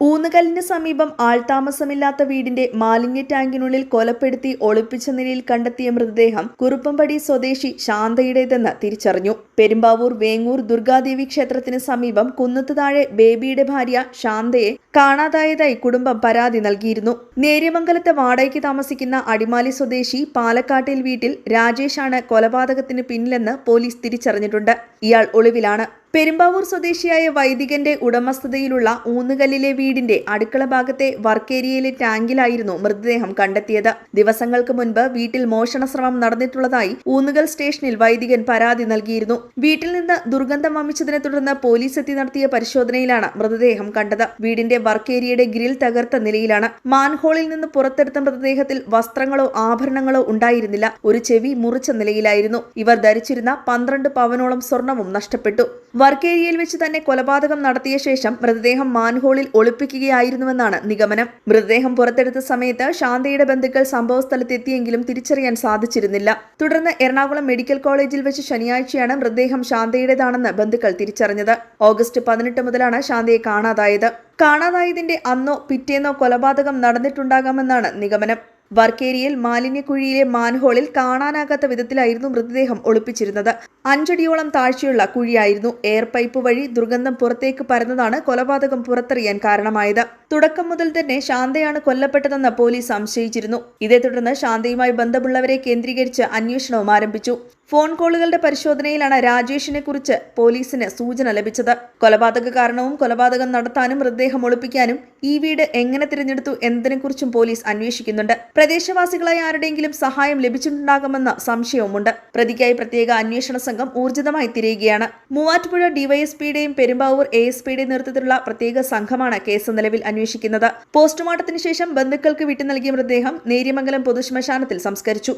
ഊന്നുകല്ലിന് സമീപം ആൾതാമസമില്ലാത്ത വീടിന്റെ മാലിന്യ ടാങ്കിനുള്ളിൽ കൊലപ്പെടുത്തി ഒളിപ്പിച്ച നിലയിൽ കണ്ടെത്തിയ മൃതദേഹം കുറുപ്പംപടി സ്വദേശി ശാന്തയുടേതെന്ന് തിരിച്ചറിഞ്ഞു. പെരുമ്പാവൂർ വേങ്ങൂർ ദുർഗാദേവി ക്ഷേത്രത്തിന് സമീപം കുന്നത്ത് താഴെ ബേബിയുടെ ഭാര്യ ശാന്തയെ കാണാതായതായി കുടുംബം പരാതി നൽകിയിരുന്നു. നേര്യമംഗലത്ത് വാടകയ്ക്ക് താമസിക്കുന്ന അടിമാലി സ്വദേശി പാലക്കാട്ടിൽ വീട്ടിൽ രാജേഷാണ് കൊലപാതകത്തിന് പിന്നിലെന്ന് പോലീസ് തിരിച്ചറിഞ്ഞിട്ടുണ്ട്. ഇയാൾ ഒളിവിലാണ്. പെരുമ്പാവൂർ സ്വദേശിയായ വൈദികന്റെ ഉടമസ്ഥതയിലുള്ള ഊന്നുകല്ലിലെ വീടിന്റെ അടുക്കള ഭാഗത്തെ വർക്കേരിയയിലെ ടാങ്കിലായിരുന്നു മൃതദേഹം കണ്ടെത്തിയത്. ദിവസങ്ങൾക്ക് മുൻപ് വീട്ടിൽ മോഷണ ശ്രമം നടന്നിട്ടുള്ളതായി ഊന്നുകൽ സ്റ്റേഷനിൽ വൈദികൻ പരാതി നൽകിയിരുന്നു. വീട്ടിൽ നിന്ന് ദുർഗന്ധം വമിച്ചതിനെ തുടർന്ന് പോലീസ് എത്തി നടത്തിയ പരിശോധനയിലാണ് മൃതദേഹം കണ്ടത്. വീടിന്റെ വർക്കേരിയയുടെ ഗ്രിൽ തകർത്ത നിലയിലാണ്. മാൻഹോളിൽ നിന്ന് പുറത്തെടുത്ത മൃതദേഹത്തിൽ വസ്ത്രങ്ങളോ ആഭരണങ്ങളോ ഉണ്ടായിരുന്നില്ല. ഒരു ചെവി മുറിച്ച നിലയിലായിരുന്നു. ഇവർ ധരിച്ചിരുന്ന 12 പവനോളം സ്വർണവും നഷ്ടപ്പെട്ടു. വർക്കേരിയയിൽ വെച്ച് തന്നെ കൊലപാതകം നടത്തിയ ശേഷം മൃതദേഹം മാൻഹോളിൽ ഒളിപ്പിക്കുകയായിരുന്നുവെന്നാണ് നിഗമനം. മൃതദേഹം പുറത്തെടുത്ത സമയത്ത് ശാന്തയുടെ ബന്ധുക്കൾ സംഭവസ്ഥലത്തെത്തിയെങ്കിലും തിരിച്ചറിയാൻ സാധിച്ചിരുന്നില്ല. തുടർന്ന് എറണാകുളം മെഡിക്കൽ കോളേജിൽ വെച്ച് ശനിയാഴ്ചയാണ് മൃതദേഹം ശാന്തയുടേതാണെന്ന് ബന്ധുക്കൾ തിരിച്ചറിഞ്ഞത്. ഓഗസ്റ്റ് 18 മുതലാണ് ശാന്തയെ കാണാതായത്. കാണാതായതിന്റെ അന്നോ പിറ്റേന്നോ കൊലപാതകം നടന്നിട്ടുണ്ടാകാമെന്നാണ് നിഗമനം. വർക്കേരിയയിൽ മാലിന്യക്കുഴിയിലെ മാൻഹോളിൽ കാണാനാകാത്ത വിധത്തിലായിരുന്നു മൃതദേഹം ഒളിപ്പിച്ചിരുന്നത്. 5 അടിയോളം താഴ്ചയുള്ള കുഴിയായിരുന്നു. എയർ പൈപ്പ് വഴി ദുർഗന്ധം പുറത്തേക്ക് പരന്നതാണ് കൊലപാതകം പുറത്തറിയാൻ കാരണമായത്. തുടക്കം മുതൽ തന്നെ ശാന്തയാണ് കൊല്ലപ്പെട്ടതെന്ന് പോലീസ് സംശയിച്ചിരുന്നു. ഇതേ തുടർന്ന് ശാന്തയുമായി ബന്ധമുള്ളവരെ കേന്ദ്രീകരിച്ച് അന്വേഷണവും ആരംഭിച്ചു. ഫോൺ കോളുകളുടെ പരിശോധനയിലാണ് രാജേഷിനെ കുറിച്ച് പോലീസിന് സൂചന ലഭിച്ചത്. കൊലപാതക കാരണവും കൊലപാതകം നടത്താനും മൃതദേഹം ഒളിപ്പിക്കാനും ഈ വീട് എങ്ങനെ തിരഞ്ഞെടുത്തു എന്നതിനെക്കുറിച്ചും പോലീസ് അന്വേഷിക്കുന്നുണ്ട്. പ്രദേശവാസികളായ ആരുടെയെങ്കിലും സഹായം ലഭിച്ചിട്ടുണ്ടാകുമെന്ന സംശയവുമുണ്ട്. പ്രതിക്കായി പ്രത്യേക അന്വേഷണ സംഘം ഊർജിതമായി തിരയുകയാണ്. മൂവാറ്റുപുഴ ഡിവൈഎസ്പിയുടെയും പെരുമ്പാവൂർ എഎസ്പിയുടെയും നേതൃത്വത്തിലുള്ള പ്രത്യേക സംഘമാണ് കേസ് നിലവിൽ അന്വേഷിക്കുന്നത്. പോസ്റ്റ്മോർട്ടത്തിന് ശേഷം ബന്ധുക്കൾക്ക് വിട്ടു നൽകിയ മൃതദേഹം നേര്യമംഗലം പൊതുശ്മശാനത്തിൽ സംസ്കരിച്ചു.